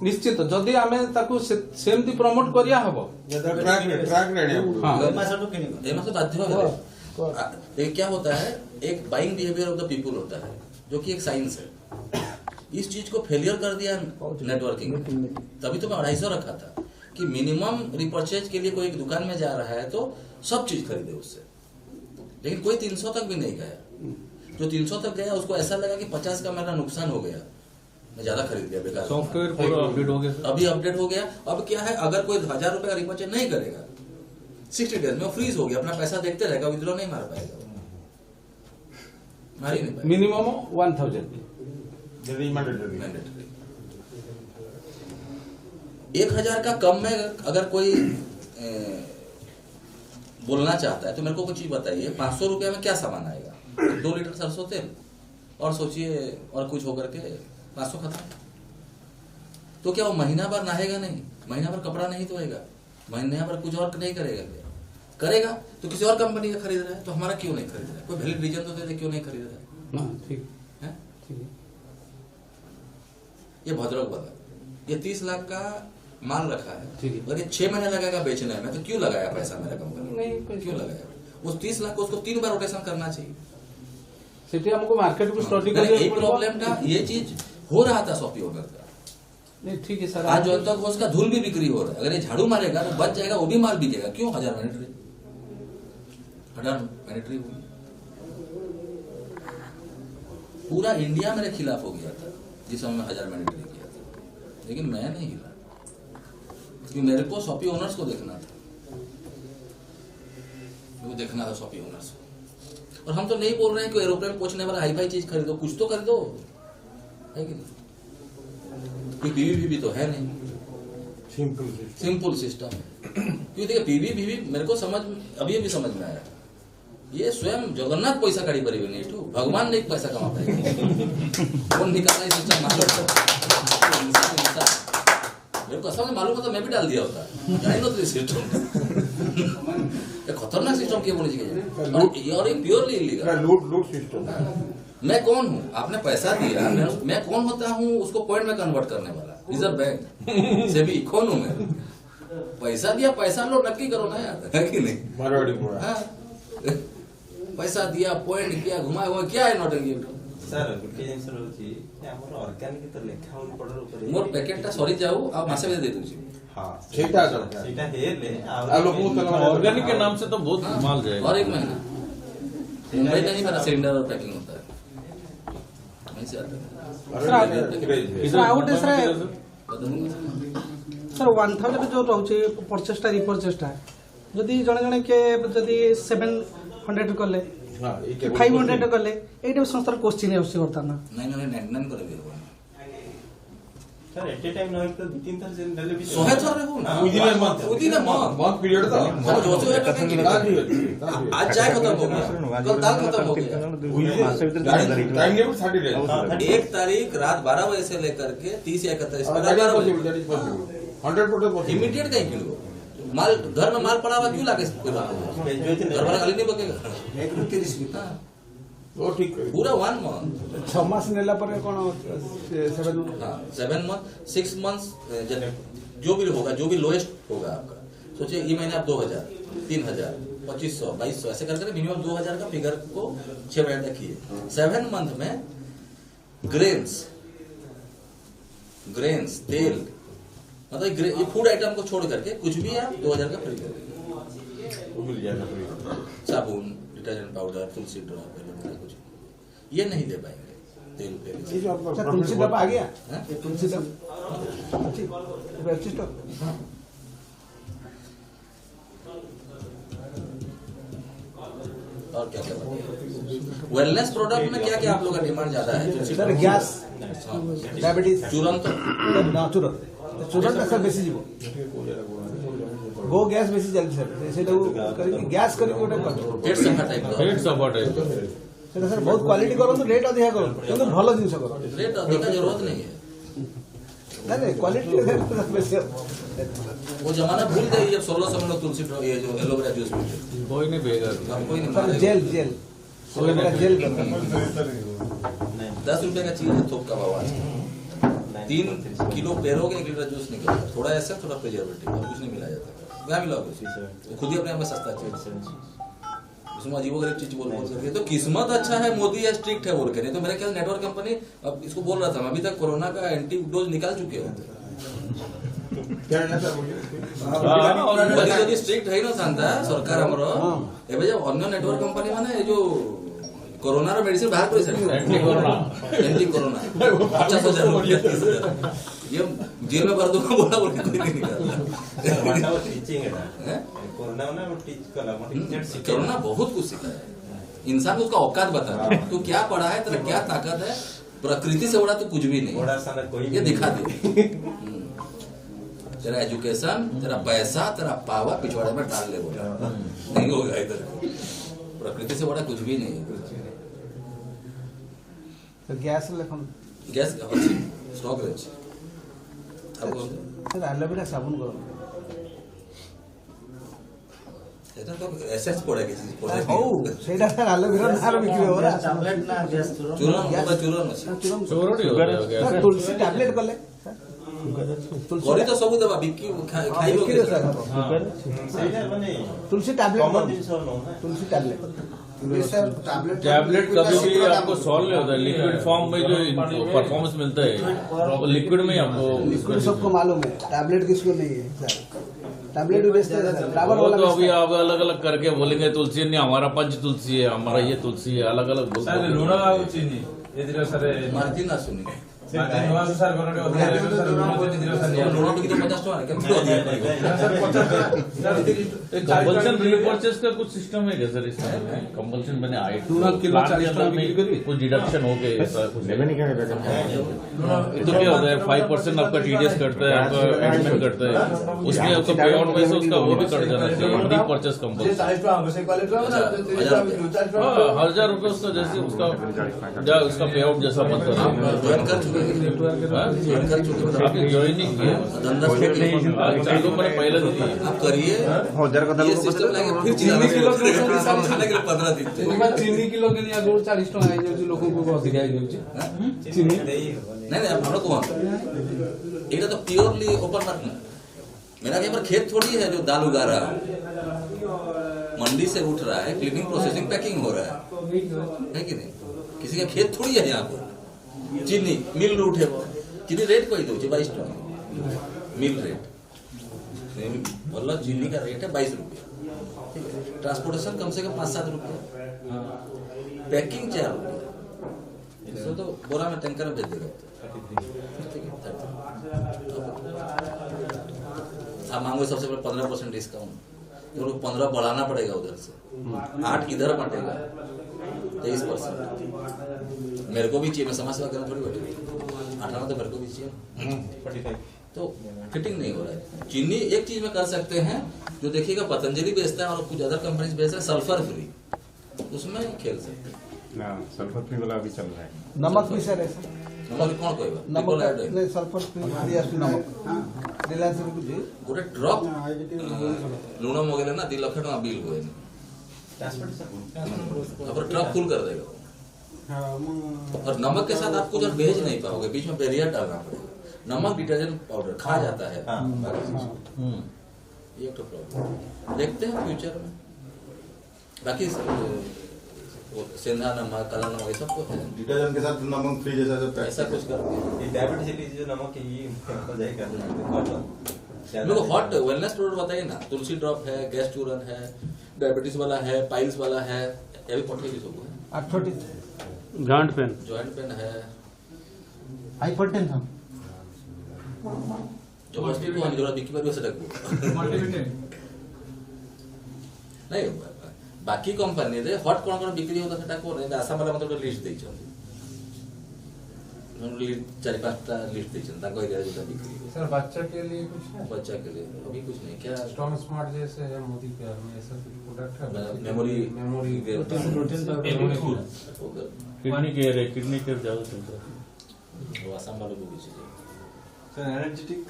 निश्चित जदि आमे ताकू सेमती प्रमोट करिया हबो ट्रैक रेडी हां ए मासटो किनिबो ये मतलब बाध्य हो। ये क्या होता है, एक buying behaviour of the people होता है जो कि एक साइंस है। इस चीज को फेलियर कर दिया नेटवर्किंग। तभी तो मैं 250 रखा था कि मिनिमम रिपर्चेज के लिए कोई एक दुकान में जा रहा है तो सब चीज खरीदे उससे, लेकिन कोई 300 तक भी नहीं गया। जो 300 तक गया उसको ऐसा लगा कि 50 का मेरा नुकसान हो गया, मैं ज्यादा खरीद लिया बेकार। सॉफ्टवेयर पूरा अपडेट हो गया। अभी अपडेट हो गया। अब क्या है, अगर कोई 1000 रुपए का रिपर्चेज नहीं करेगा 60 डेज में फ्रीज हो गया, अपना पैसा देखते रहेगा, विड्रॉ नहीं मार पाएगा, मार ही नहीं पाएगा। मिनिमम 1000 यदि मैंडेटरी 1000 का कम में अगर कोई बोलना चाहता है तो मेरे को कुछ चीज बताइए। 500 रुपया में क्या सामान आएगा? 2 लीटर सरसों तेल और सोचिए और कुछ होकर के 500 खत्म। तो क्या वो महीना भर नहाएगा नहीं, महीना भर कपड़ा नहीं धोएगा, महीना भर कुछ और नहीं करेगा? करेगा तो किसी और कंपनी का खरीद रहा है, तो हमारा क्यों नहीं खरीद रहा है? कोई वैलिड रीजन तो दे दे क्यों नहीं खरीद रहा है? ठीक है। ठीक। ये भद्रक वाला ये 30 लाख का माल रखा है, ठीक है। अगर ये 6 महीने लगेगा बेचने में तो क्यों लगाया पैसा मेरा कंपनी? नहीं, क्यों लगाया? उस 30 लाख को उसको 3 बार रोटेशन करना चाहिए। सेठी हमको मार्केट को स्टडी नहीं, करके एक प्रॉब्लम था, ये चीज हो रहा था शॉपी ओनर का। नहीं ठीक है सर। आज जो तक उसका धूल भी बिक्री हो रहा है, अगर ये झाड़ू मारेगा तो बच जाएगा, वो भी माल बिकेगा। क्यों? 1000 मैनेटरी हुई। पूरा इंडिया मेरे खिलाफ हो गया था जिस समय 1000 मैनेटरी किया था, लेकिन मैं नहीं हिला क्योंकि मेरे को शॉपी ओनर्स को देखना था। वो देखना था शॉपिंग ओनर्स को। और हम तो नहीं बोल रहे हैं कि एरोप्लेन पहुंचने वाला हाई फाई चीज खरीदो, कुछ तो खरीदो, है कि नहीं? कोई पीवी तो है नहीं, सिंपल सिस्टम। क्योंकि देखिए पीवी मेरे को समझ अभी समझ में आया, ये स्वयं जगन्नाथ पैसा काढ़ी पारे नहीं, भगवान नहीं पैसा कमा पाएगा। कौन निकालना है सिस्टम मालूम, मेरे को असल में मालूम होता मैं भी डाल दिया होता, जानी नो सिस्टम खतरनाक सिस्टम क्यों बोली चाहिए, और ये प्योरली इलीगल लूट सिस्टम। मैं कौन हूँ, आपने पैसा दिया, मैं कौन होता हूँ उसको पॉइंट में कन्वर्ट करने वाला, रिजर्व बैंक से भी कौन हूँ मैं? पैसा दिया, पैसा लो, नक्की करो ना यार, है कि नहीं? हाँ, पैसा दिया, पॉइंट किया, घुमाए हुआ, क्या है नौटंकी? सर गोटे जिन रही आम अर्गानिक तो लेखा हो मोर पैकेटा सरी जाऊ आ मासे दे दूची। ऑर्गेनिक के नाम से तो बहुत माल जाएगा। और एक महीना मुंबई में ही मेरा सिलेंडर और पैकिंग होता है, वहीं से आता है। सर 1000 जो रोचे परचेसटा रिपर्चेसटा जदि जणे जणे के जदि 700 कले 500 कले एटा संस्थार क्वेश्चन है उससे करता ना नहीं 99 करे भी सर एट ए टाइम नहीं तो 2-3 थर से डाले भी 100 थर रे हो ना उदी ना बहुत पीरियड था। आज चाय खत्म हो गया, कल दाल खत्म हो गया, टाइम लिमिट 30 डेज। 1 तारीख रात 12 बजे से लेकर के 30 या 31 100% इमीडिएट कहीं किलो माल घर में माल पड़ा हुआ क्यों लाके घर वाला खाली नहीं बकेगा 130 की वो ठीक है पूरा 1 मंथ 6 मास नेला पर कोन 7 मंथ 6 मंथ्स जो भी होगा, जो भी लोएस्ट होगा आपका, सोचिए ये महीने आप 2000 3000 2500 2200 ऐसे करके मिनिमम 2000 का फिगर को 6 महीने रखिए। 7 मंथ में ग्रेन्स तेल मतलब ये फूड आइटम को छोड़ करके कुछ भी आप 2000 का खरीद वो मिल जाएगा। साबुन, डिटर्जेंट पाउडर, तुलसी ड्रॉप, कुछ ये नहीं दे पाएंगे। तेल पे तुलसी डब्बा आ गया, हाँ? तुलसी डब्बा और क्या क्या वेलनेस प्रोडक्ट में क्या क्या आप लोग का डिमांड ज्यादा है? सर गैस डायबिटीज तुरंत चूरन सर बेसी जीवो गो गैस बेसी जल्दी सर सेटा करी गैस करी गोटे पेट सफा टाइप सेटा सर बहुत क्वालिटी करो, रेट अधिका करो, किंतु भलो जिंस करो, रेट अधिक जरूरत नहीं है। नहीं क्वालिटी बेसी वो जमाना भूल गए जब 1600 में लोग तुलसी ये जो एलोवेरा जूस पीते, कोई नहीं बेगा, कोई नहीं सर जेल जेल 10 रुपए का चीज है, थोक का भाव आज 3 किलो पेरोगे 1 लीटर जूस निकलेगा, थोड़ा ऐसा थोड़ा प्रिजर्वेटिव और कुछ नहीं मिलाया जाता। क्या मिला कुछ खुद ही अपने आप में सस्ता चीज, उसमें अजीबोगरीब चीज बोल करके। तो किस्मत अच्छा है मोदी या स्ट्रिक्ट है बोल के, नहीं तो मेरे ख्याल नेटवर्क कंपनी अब इसको बोल रहा था अभी तक कोरोना का एंटी डोज निकाल चुके होते। स्ट्रिक्ट है ना सांता सरकार हमरो एबे जब अन्य नेटवर्क कंपनी माने जो कोरोना रो मेडिसिन बाहर कर सकते एंटी कोरोना 50,000 रुपया 30,000 ये जेल में भर दूंगा बोला बोल के कोई नहीं निकालता। टीचिंग है ना कोरोना ना वो टीच कला कोरोना बहुत कुछ सिखाया है, इंसान को उसका औकात बता है, तू क्या पढ़ा है, तेरा क्या ताकत है, प्रकृति से बड़ा तो कुछ भी नहीं, बड़ा सा कोई ये दिखा दे। तेरा एजुकेशन, तेरा पैसा, तेरा पावर पिछवाड़े में डाल ले बोला नहीं होगा इधर, प्रकृति से बड़ा कुछ भी नहीं है। गैस लेखन गैस अच्छी स्टॉक रहे आपको सर एलोवेरा साबुन करो এটা তো এসএস পড়ে গেছে ও সেটা স্যার এলোভেরা না বিক্রি हो रहा टैबलेट ना गैस চূরণ আছে सर तुलसी टैबलेट करले গরি তো সবু দেবা বিকি খাইবো बिक्री सर ସେଇଟା ମାନେ तुलसी टैबलेट कॉमन जिंस हो ना तुलसी टैबलेट टैबलेट कभी भी आपको सॉल्व नहीं होता है, लिक्विड फॉर्म में जो परफॉर्मेंस मिलता है लिक्विड में आपको लिक्विड सबको मालूम है, टैबलेट किसको नहीं है सर, टैबलेट भी बेचते हैं सर, फ्लावर वो वाला तो अभी आप अलग अलग करके बोलेंगे तुलसी नहीं हमारा पंच तुलसी है, हमारा ये तुलसी है, अलग अलग लुण चीनी मार्जिन सुनी अनुसार लुणा की तो 50 कंपल्सन रीपर्चेस का कुछ सिस्टम है क्या सर इसमें? कंपल्सन मैंने आई किलो 40 टका बिक्री करिए। कुछ डिडक्शन हो गए ऐसा कुछ तो क्या होता है 5% आपका TDS कटता है, आपका एडमिन कटता है, उसमें आपका पे आउट पैसा उसका वो भी कट जाना चाहिए। रीपर्चेस कंपल्सन 1000 रुपये उसका जैसे उसका पे आउट जैसा बनता है। ज्वाइनिंग किया चालू मैंने पहले दिन आप करिए ये सिस्टम लाएंगे फिर चीनी किलो खाने के लिए 15 दिन चीनी किलो के लिए गुड़ 40 टका आई जाଉଛି ଲୋକଙ୍କୁ ଅଧିକା ହେଇ ଯାଉଛି चीनी नहीं हम लोग कौन ये तो प्योरली ओपन मार्केट। मेरा यहाँ पर खेत थोड़ी है जो दाल उगा रहा है, मंडी से उठ रहा है, क्लीनिंग प्रोसेसिंग पैकिंग हो रहा है कि नहीं? किसी का खेत थोड़ी है यहाँ पर। चीनी मिल रूट है, चीनी रेट कोई दो 22 टका मिल रेट, मतलब चीनी का रेट है 22 रुपये। ट्रांसपोर्टेशन कम से कम 5-7 रुपये, पैकिंग 4 रुपये, इसको तो बोरा में टैंकर में भेज देगा। आप मांगो सबसे पहले 15% डिस्काउंट, तो 15 बढ़ाना पड़ेगा उधर से, 8 इधर बटेगा 23%। मेरे को भी चाहिए, मैं समाज सेवा करना थोड़ी बैठी, 18 तो मेरे को भी चाहिए, तो फिटिंग नहीं हो रहा है। चीनी एक चीज में कर सकते हैं, जो देखिएगा पतंजलि बेचता है और कुछ अदर कंपनीज बेच रहे हैं सल्फर फ्री, उसमें खेल सकते हैं। सल्फर फ्री वाला अभी चल रहा है। नमक भी सर ऐसा नमक कौन कहवा नमक नहीं सल्फर फ्री नमक रिलायंस बिकुଛି गोटे ट्रक लुण मगेले ना 2 लाख टका बिल हुए ट्रक फुल कर देगा। और नमक के साथ आप कुछ और भेज नहीं पाओगे, बीच में बैरियर डालना पड़ेगा। नमक डिटर्जेंट पाउडर खा जाता है, ये तो प्रॉब्लम देखते हैं फ्यूचर में। बाकी सेंधा नमक, काला नमक, ये सब तो है। डिटर्जेंट के साथ नमक फ्री जैसा ऐसा कुछ कर ये डायबिटीज जो नमक है ये हो जाएगा। मेरे को हॉट वेलनेस प्रोडक्ट बताइए ना, तुलसी ड्रॉप है, गैस चूरन है, डायबिटीज वाला है, पाइल्स वाला है, ये भी पठेगी सब है। 8 जॉइंट पेन है, हाइपरटेंशन जो वस्तु को हम जरा बिकी परियो सेटा को नहीं बाकी कंपनी रे हॉट कोन कोन बिक्री होता सेटा को नहीं आसाम वाला मतलब लिस्ट देई छन, हम लिस्ट 4-5टा लिस्ट देई छन ताको एरिया जो बिक्री सर बच्चा के लिए कुछ है? बच्चा के लिए अभी कुछ नहीं। क्या स्ट्रॉन्ग स्मार्ट जैसे है मोदी केयर में ऐसा कुछ प्रोडक्ट है? मेमोरी प्रोटीन किडनी केयर है, किडनी केयर ज्यादा चलता है वो आसाम वालों को भी चाहिए। सर एनर्जेटिक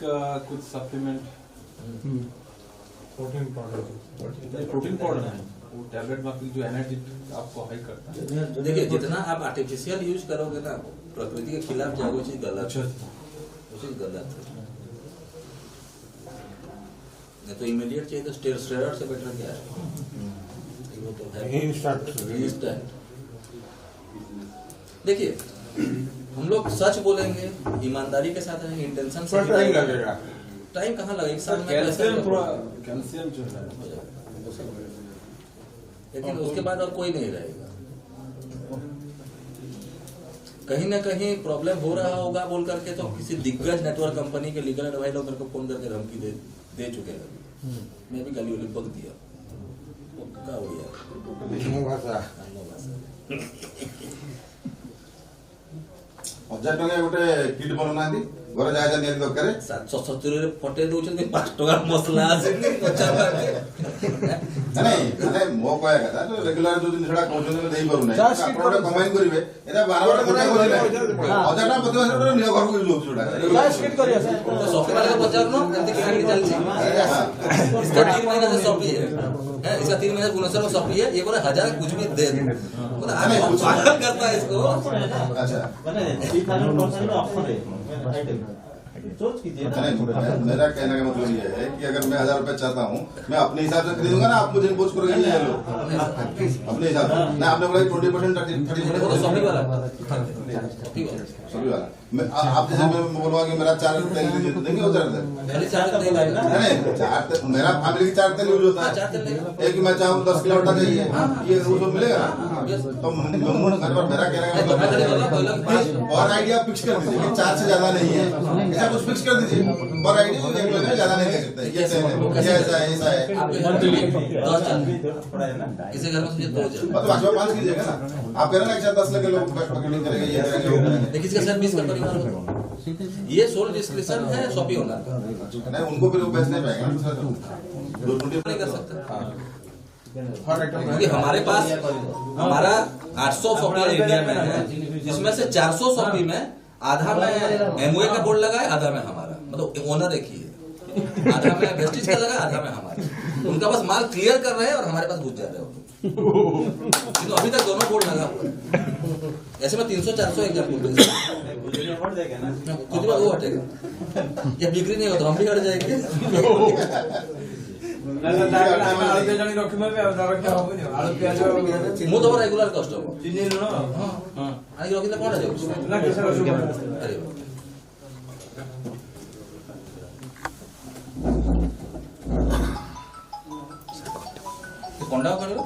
कुछ सप्लीमेंट प्रोटीन पाउडर है वो टैबलेट में जो एनर्जी आपको हाई करता है। देखिए जितना आप आर्टिफिशियल यूज करोगे ना प्रकृति के खिलाफ जाए वो चीज गलत है, वो चीज गलत है। नहीं तो इमीडिएट चाहिए तो स्टेरॉइड से बेटर क्या है, वो तो है इंस्टेंट। देखिए हम लोग सच बोलेंगे, ईमानदारी के साथ रहेंगे, इंटेंशन से टाइम लगेगा। टाइम कहाँ लगेगा, 1 साल में कैल्शियम जो है लेकिन उसके बाद और कोई नहीं रहेगा। कहीं ना कहीं प्रॉब्लम हो रहा होगा बोल करके तो किसी दिग्गज नेटवर्क कंपनी के लीगल एडवाइस लोग मेरे को फोन करके धमकी दे चुके हैं। मैं भी गाली बक दिया क्या हो गया हजार टଙ୍କା ଗୋଟେ କିଟ୍ ବନାଉନାହାନ୍ତି ଘରେ ଯାହା ଯାହା ନିହାତି ଦରକାର 770 ରେ ଫଟେଇ ଦଉଛନ୍ତି 5 ଟଙ୍କା ମସଲା ଆସେନି 50 ନାଇଁ ମାନେ ମୋ କହିବା କଥା ତ ରେଗୁଲାର ଯୋଉ ଜିନିଷଟା କହୁଛନ୍ତି ଦେଇ ପାରୁନାହିଁ ଆପଣ ଗୋଟେ କମ୍ବାଇନ୍ କରିବେ ଏଟା 12 ଘଣ୍ଟା କରିବେ 1000 ଟଙ୍କା ପ୍ରତି ମାସରେ ନିଜ ଘରକୁ ୟୁଜ ହଉଛି ଯୋଟା स्किट करिए सर तो सॉफ्टवेयर वाले को बजार नो एंती किणी चलछि इसका 3 महीना से सॉफ्ट है इसका 3 महीना गुणसर में सॉफ्ट है ये बोले 1000 कुछ भी दे मतलब आगे पागल करता है इसको। अच्छा मैंने 3000% ऑफर है आइटम सोच कीजिए। मेरा कहने का मतलब ये है कि अगर मैं 1000 रुपए चाहता हूँ मैं अपने हिसाब से खरीदूंगा ना, आप मुझे इम्पोज करोगे नहीं लो अपने हिसाब से ना, आपने बोला 20% 30% वाला सभी वाला आप जैसे मैं बोलूँगा कि मेरा 4 तेल लीजिए तो देंगे वो 4 तेल पहले 4 तेल नहीं, नहीं 4 तेल मेरा फैमिली की 4 तेल यूज होता है। एक मैं चाहूँ 10 किलो आटा चाहिए ये वो मिलेगा ना। तो मेरा कहना है और आइडिया फिक्स कर दीजिए कि 4 से ज्यादा नहीं है, ऐसा कुछ फिक्स कर दीजिए और आइडिया ज्यादा नहीं ले सकते। ये ऐसा है किसी घर में 2 मतलब 5 कीजिएगा ना। आप कह रहे ना 10 लाख लोग मार्केटिंग करेंगे ये लेकिन इसका सर 20 का परिवार होगा। ये सोल डिस्क्रिप्शन है शॉपी ओनर का, नहीं उनको फिर वो बेच नहीं पाएगा नहीं कर सकता क्योंकि हमारे पास हमारा 800 शॉपी इंडिया में है, जिसमें से 400 शॉपी में आधा में एमओए का बोर्ड लगा है, आधा में हमारा, मतलब ओनर एक ही है, आधा में वेस्टिज का लगा, आधा में हमारा। उनका बस माल क्लियर कर रहे हैं और हमारे पास घुस जा रहे हो। तो अभी तक दोनों बोर्ड लगा हुआ है। ऐसे में 300-400 एक कुछ भी वो हटेगा, ये बिक्री नहीं होता हम भी हट जाएंगे। ମୁଁ ତମ ରେଗୁଲାର କଷ୍ଟମର ଆଣିକି ରଖିଲେ କଣ ଯାଉଛି କଣ୍ଡା କରିବ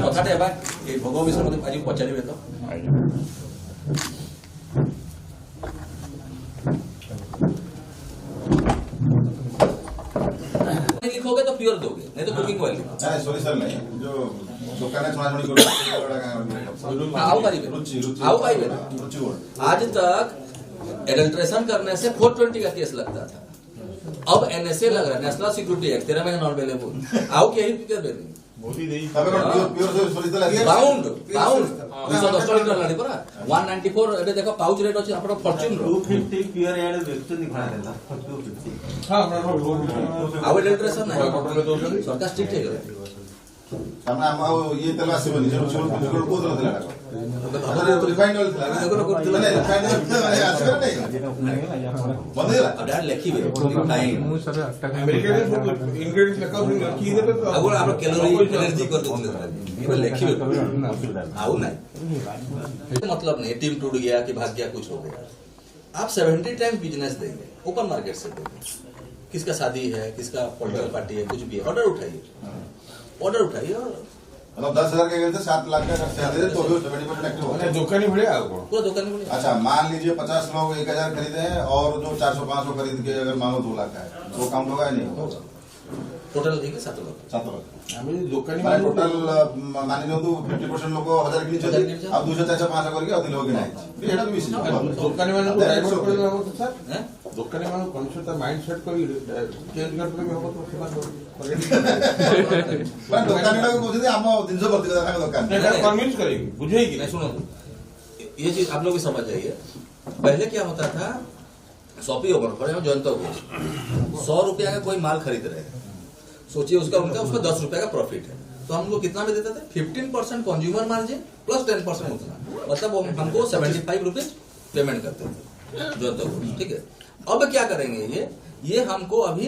କଥାଟା ହେବା ଏଇ ଭୋଗ ବିଷୟରେ ମତେ ଆଜି ପଚାରିବେ ତ लिखोगे तो प्योर दोगे, नहीं तो कुकिंग ऑयल लिखो। नहीं सॉरी सर नहीं जो दुकान में छुड़ा छुड़ी आओ पाइबे आज तक एडल्ट्रेशन करने से 420 का केस लगता था, अब एनएसए लग रहा है, नेशनल सिक्योरिटी एक्ट 13 महीने नॉन अवेलेबल। आओ के ही क्या दे रही बाउंड 210 लीटर गाड़ी परा 194 एबे देखो पाउच रेट अछि आपन फॉर्च्यून 250 प्योर एड बेचुनी खा देला 250 हां आउ एडल्ट्रेशन नहीं सरकार स्ट्रिक्ट है करे हमरा हम ये तेल आसीबनी जो छोड़ को दला देला हमरे तो रिफाइंड ऑयल था देखो नहीं रिफाइंड ऑयल आसीबे नहीं बंदेला अब यार लिखिबे टाइम मु सर अमेरिका में इंग्रेडिएंट्स लगा की देबे तो अब आप कैलोरी एनर्जी कर देते ये लिखिबे आउ नहीं मतलब नहीं टीम टूट गया कि भाग गया कुछ हो गया। आप 70 टाइम्स बिजनेस देंगे ओपन मार्केट से देंगे, किसका शादी है, किसका पॉलिटिकल पार्टी है, कुछ भी ऑर्डर उठाइए और मतलब 10,000 के गए 7 लाख का खर्चा दे तो भी 70% एक्टिव होगा दुकानी बढ़िया पूरा दुकानी बढ़िया। अच्छा मान लीजिए 50 लोग 1,000 खरीदे हैं और जो 400-500 खरीद के अगर मानो 2 लाख का है तो काउंट होगा नहीं होगा टोटल देखिए 7 लाख दुकानी टोटल मान लो तो 50% लोग 1,000 के नीचे अब 200-400-500 करके अधिक लोग नहीं एटा भी विषय दुकानी वालों को डाइवर्ट कर देना हो सर दुकानी वालों कॉन्सेप्ट माइंडसेट को चेंज करके भी हो तो पर दुकानी लोग बुझे हम दिन से भर्ती करना दुकान कन्विंस करेगी बुझेगी नहीं। सुनो ये चीज आप लोग भी समझ जाइए, पहले क्या होता था शॉपी ओपन पर जयंत 100 रुपया का कोई माल खरीद रहे हैं, सोचिए उसका 10 रुपया का प्रॉफिट है, तो हम लोग कितना में देते थे 15% कंज्यूमर मार्जिन प्लस 10% उतना, मतलब हमको 75 रुपीज पेमेंट करते थे जयंत को। ठीक है, अब क्या करेंगे ये हमको अभी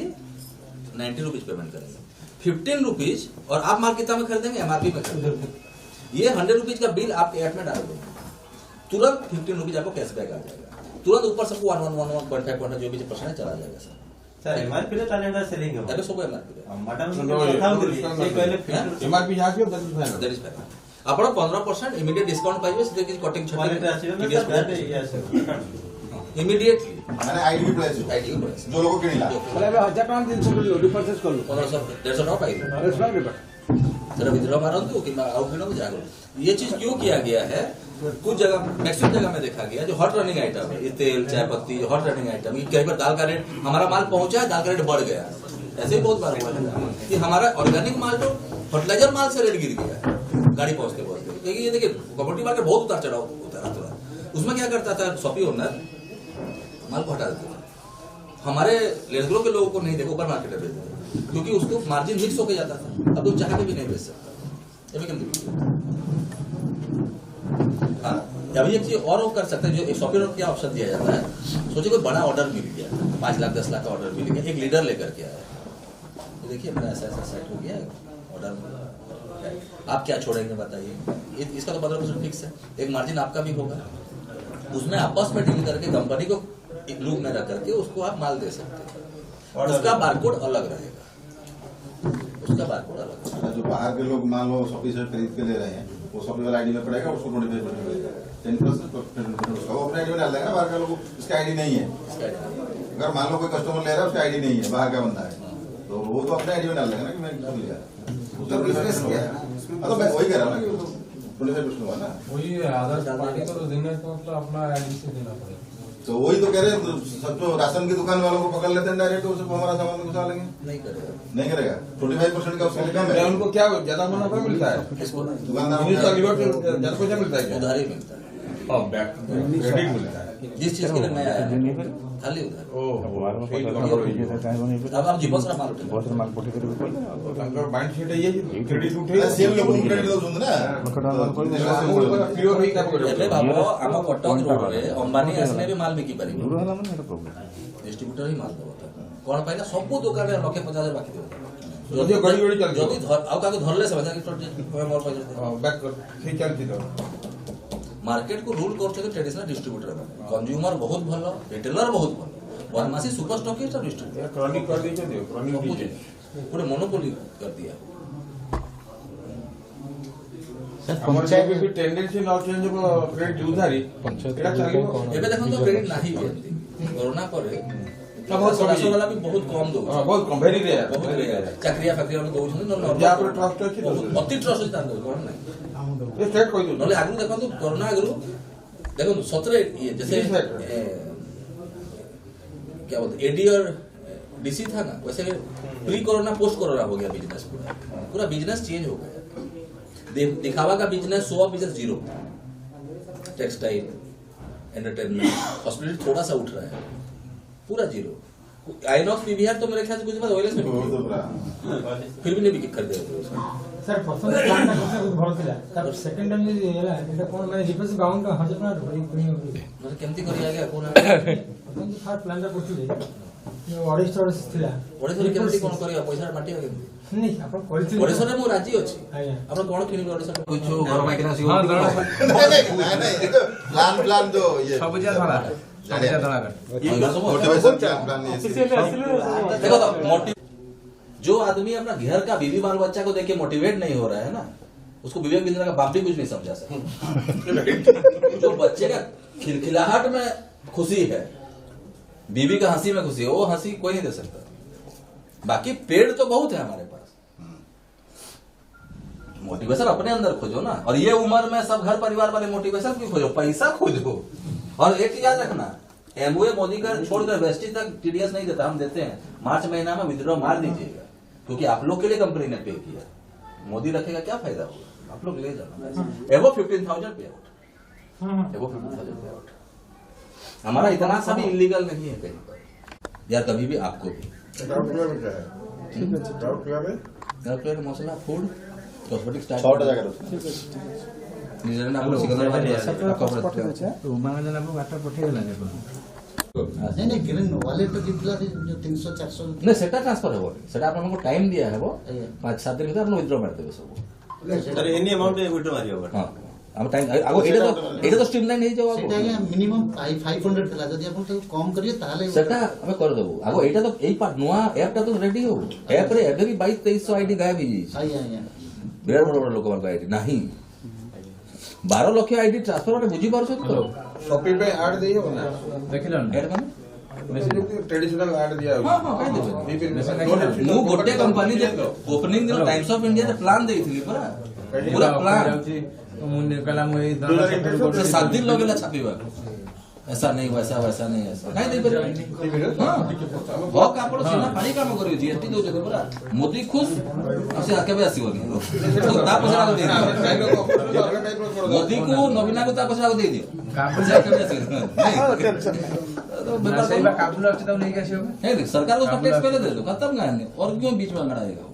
90 रुपीज पेमेंट करेंगे, 15 रुपीज और आप माल कितना में खरीदेंगे एमआरपी में खरीदेंगे। ये 100 रुपीज का बिल आपके ऐप में डाल देंगे, तुरंत 15 रुपीज आपको कैशबैक आ जाएगा, तुरंत ऊपर सबको 1.5% जो भी परसेंट चला जाएगा सर। सर एमआरपी रे चलेगा सेलिंग है अबे सब एमआरपी मटन बताओ दिल्ली से पहले एमआरपी जाके दैट इज फाइन ଆପଣ 15% इमीडिएट डिस्काउंट पाइबे से देखिए कटिंग क्वालिटी आसीबे ना सर इमीडिएटली माने आईडी प्राइस जो लोग किनिला बोले 1000 टका दिन से ऑर्डर परचेस कर लो 1500 150 टका पाइबे जरा विड्रॉ मारंतु कि आउट किनो जागो। ये चीज क्यों किया गया है, कुछ जगह मैक्सिमम जगह में देखा गया जो हॉट रनिंग आइटम है, ये तेल चाय पत्ती हॉट रनिंग आइटम, ये कहीं पर दाल का रेट हमारा माल पहुंचा है दाल का रेट बढ़ गया, ऐसे ही बहुत बार हुआ है कि हमारा ऑर्गेनिक माल तो फर्टिलाइजर माल से रेट गिर गया गाड़ी पहुंचते क्योंकि ये देखिए कमोडिटी मार्केट बहुत उतार चढ़ाव होता था, उसमें क्या करता था शॉपी ओनर माल को हटा देता था, हमारे लेडग्रो के लोगों को नहीं देखो ऊपर मार्केट में भेज देते क्योंकि उसको मार्जिन मिक्स होकर जाता था, अब तो चाह के भी नहीं बेच सकता। अभी एक चीज और कर सकते हैं, जो शॉपी ओनर क्या ऑप्शन दिया जाता है, सोचिए कोई बड़ा ऑर्डर मिल गया 5 लाख 10 लाख का ऑर्डर मिल गया, एक लीडर लेकर के आया, तो देखिए मेरा ऐसा ऐसा सेट हो गया ऑर्डर, आप क्या छोड़ेंगे बताइए, इसका तो 15% फिक्स है, एक मार्जिन आपका भी होगा उसमें आपस में डील करके कंपनी को लूप में रख करके उसको आप माल दे सकते हैं और उसका बारकोड अलग रहेगा, उसका बारकोड अलग रहेगा। जो बाहर के लोग मान लो शॉपी से खरीद के ले रहे हैं, वो शॉपी वाला आईडी में पड़ेगा, उसको 25% मिलेगा, 10% उसका वो अपने आईडी में डाल देगा। बाहर का लोग उसका आईडी नहीं है, अगर मान लो कोई कस्टमर ले रहा है उसका आईडी नहीं है, बाहर का बंदा है, तो वो तो अपने आईडी में डाल देगा ना कि मैं क्यों लिया, उसका बिजनेस किया है। तो मैं वही कह रहा हूँ ना कि 25% हुआ ना, वही आधार पार्टी को देना है तो मतलब अपना आईडी से देना पड़ेगा। तो वही तो कह रहे हैं, सब जो राशन की दुकान वालों को पकड़ लेते हैं डायरेक्ट, उसे हमारा सामान घुसा लेंगे, नहीं करेगा, नहीं करेगा। 25% का उसका लिखा है, उनको क्या ज्यादा मुनाफा मिलता है, दुकानदार ज्यादा पैसा मिलता है, उधार ही मिलता है, क्रेडिट मिलता है। जिस चीज के लिए मैं आया खाली उधार। अब आप जीवन से माल उठेगा, बाइंड शीट है ये क्रेडिट उठे सेम लोग क्रेडिट दउछन ना, प्योर ही काम करे। ଏବେ ଭାବ ଆମ କଟକ ରୋଡରେ ଅମ୍ବାନୀ ଆସିଲେ ବି ମାଲ ବିକି ପାରିବେ, ଡିଷ୍ଟ୍ରିବ୍ୟୁଟର ହିଁ ମାଲ ଦେବ। କଣ ପାଇଁ ନା ସବୁ ଦୋକାନରେ 1,50,000 ବାକି ଦେବ, ଯଦି ଆଉ କାହାକୁ ଧରିଲେ ସେମାନେ ମୋର ପଇସା ବ୍ୟାକ୍ କର ସେଇ ଚାଲିଛି ତ। मार्केट को रूल करते ट्रेडिशनल डिस्ट्रीब्यूटर मैंने, कंज्यूमर बहुत भल, रिटेलर बहुत भल, बदमाशी सुपर स्टॉकिस्ट और डिस्ट्रीब्यूटर क्रॉनिक कर दीजिए, क्रॉनिक पूरे मोनोपोली कर दिया। पंचायत में भी टेंडेंसी न चेंज हो क्रेडिट उधारी एटा चलिबो। एबे देखो तो क्रेडिट नाही बेंती कोरोना करे बहुत वाला भी बहुत कम दो, बहुत कम, वेरी रेयर, बहुत रेयर चाकरिया फैक्ट्री में दउछन न या पर ट्रस्ट अछि तो अति ट्रस्ट अछि तार कोन नहीं ये स्टेट कोई दो नले आगु देखो तो कोरोना आगु देखो सतरे ये जैसे क्या बोलते एडी और डीसी था ना, वैसे प्री कोरोना पोस्ट कोरोना हो गया बिजनेस, पूरा बिजनेस चेंज हो गया। दिखावा का business, show off business zero, textile, entertainment, hospital थोड़ा सा उठ रहा है, पूरा जीरो। आइनॉक्स पीवीआर तो मेरे ख्याल से कुछ बात ऑयलेस में फिर भी नहीं बिक्री कर दे सर पर्सनल प्लान का बहुत भर थिला तब सेकंड टाइम जे होला एटा कोन माने डिपोजिट बाउंड का 1000 टका ढोई कोनी मतलब केमती करी आगे कोन अपन जो फार प्लान का करथिले जो ऑडिटर थिला ऑडिटर केमती कोन करिया पैसा माटी आगे नहीं अपन करथिले ऑडिटर मो राजी अछि आया अपन कोन किनि ऑडिटर कुछ घर माइकना सी नहीं प्लान जो ये सब जा धला देखो तो मोटिव जो आदमी अपना घर का बीवी बाल बच्चा को देख के मोटिवेट नहीं हो रहा है ना, उसको विवेक बिंद्रा का बाप भी कुछ नहीं समझा सकता। जो बच्चे का खिलखिलाहट में खुशी है, बीवी का हंसी में खुशी है, वो हंसी कोई नहीं दे सकता। बाकी पेड़ तो बहुत है हमारे पास, मोटिवेशन अपने अंदर खोजो ना। और ये उम्र में सब घर परिवार वाले मोटिवेशन क्यों खोजो, पैसा खोजो। और एक चीज याद रखना, एमओए मोदी का छोड़कर वेस्टिज तक टीडीएस नहीं देता, हम देते हैं। मार्च महीना में विड्रॉ मार दीजिएगा, क्योंकि आप लोग के लिए कंपनी ने पे किया, मोदी रखेगा क्या फायदा होगा, आप लोग ले जाना। एवो 15,000 पे आउट, एवो 15,000 पे आउट। हमारा इतना सा भी इलीगल नहीं है कहीं पर यार, कभी भी आपको भी डाउट मसला फूड कॉस्मेटिक स्टार्ट नहीं ग्रीन वॉलेट दिखला 300 400 नहीं सेटा ट्रांसफर हेबो, सेटा आपन को टाइम दिया हेबो 5-7 दिन भीतर आपन विथड्रॉ मार देबे सब। सर एनी अमाउंट विथड्रॉ मारि होबो। हां हम टाइम आगो एटा तो स्ट्रीमलाइन हे जाओ, सेटा के मिनिमम 500 थला जदी आपन तो कम करिए ताले सेटा हमें कर देबो। आगो एटा तो एई पार्ट नुआ ऐप तो रेडी हो, ऐप रे एबे भी 22-2300 आईडी गायब ही आया बेर बड़ लोक मार आईडी नहीं 12 लाख आईडी ट्रांसफर वाले बुझी पारछो तो शॉपी पे ऐड देई हो ना, देखिलो ना ऐड माने ट्रेडिशनल ऐड दिया हो। हां कहि देबे मु गोटे कंपनी जे ओपनिंग दिन टाइम्स ऑफ इंडिया रे प्लान देइथिली पूरा प्लान मुन्ने कला मई 7 दिन लगेला छापीबा, ऐसा नहीं वैसा नहीं ऐसा काई दे पर। हां हक आपण सीना पानी काम करियो, जीएसटी दो जगह पूरा मोदी खुश असे आके भी आसीबनी तो ता पछरा को दे मोदी को नवीना को ता पछरा को दे दियो कापुल आके भी आसीबनी तो बेटा कापुल आछी तो नहीं कैसे होगा है सरकार को टैक्स पहले दे दो खत्म ना, और क्यों बीच में लड़ाएगा।